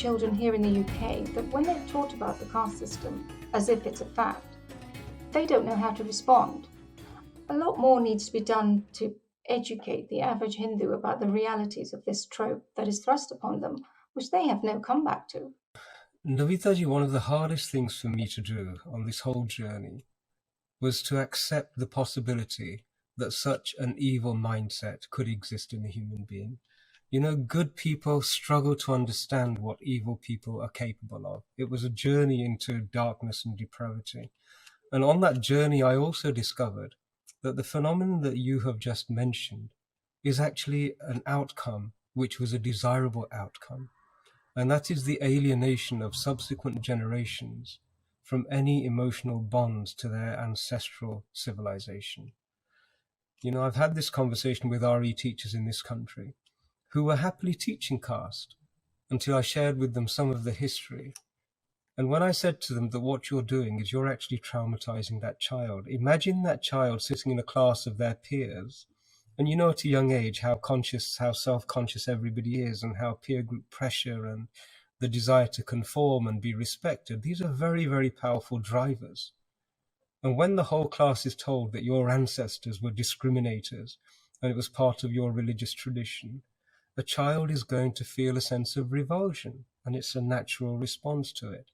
children here in the UK that when they're taught about the caste system as if it's a fact, they don't know how to respond. A lot more needs to be done to educate the average Hindu about the realities of this trope that is thrust upon them, which they have no comeback to. Navitaji, one of the hardest things for me to do on this whole journey was to accept the possibility that such an evil mindset could exist in a human being. You know, good people struggle to understand what evil people are capable of. It was a journey into darkness and depravity. And on that journey, I also discovered that the phenomenon that you have just mentioned is actually an outcome which was a desirable outcome. And that is the alienation of subsequent generations from any emotional bonds to their ancestral civilization. You know, I've had this conversation with RE teachers in this country who were happily teaching caste until I shared with them some of the history. And when I said to them that what you're doing is you're actually traumatizing that child. Imagine that child sitting in a class of their peers. And you know at a young age how self-conscious everybody is, and how peer group pressure and the desire to conform and be respected, these are very, very powerful drivers. And when the whole class is told that your ancestors were discriminators and it was part of your religious tradition, a child is going to feel a sense of revulsion, and it's a natural response to it.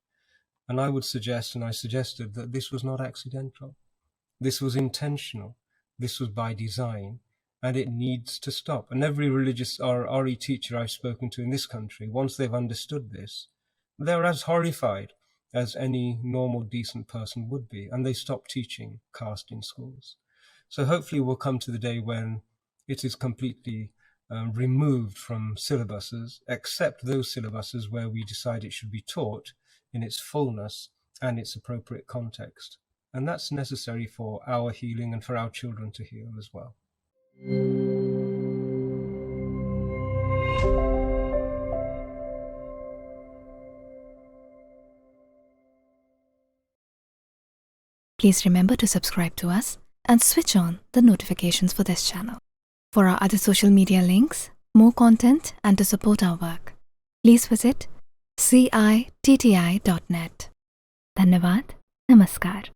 And I would suggest, and I suggested, that this was not accidental. This was intentional. This was by design, and it needs to stop. And every religious or RE teacher I've spoken to in this country, once they've understood this, they're as horrified as any normal, decent person would be, and they stop teaching caste in schools. So hopefully we'll come to the day when it is completely removed from syllabuses, except those syllabuses where we decide it should be taught in its fullness and its appropriate context. And that's necessary for our healing and for our children to heal as well. Please remember to subscribe to us and switch on the notifications for this channel. For our other social media links, more content, and to support our work, please visit citti.net. Dhanyavad. Namaskar.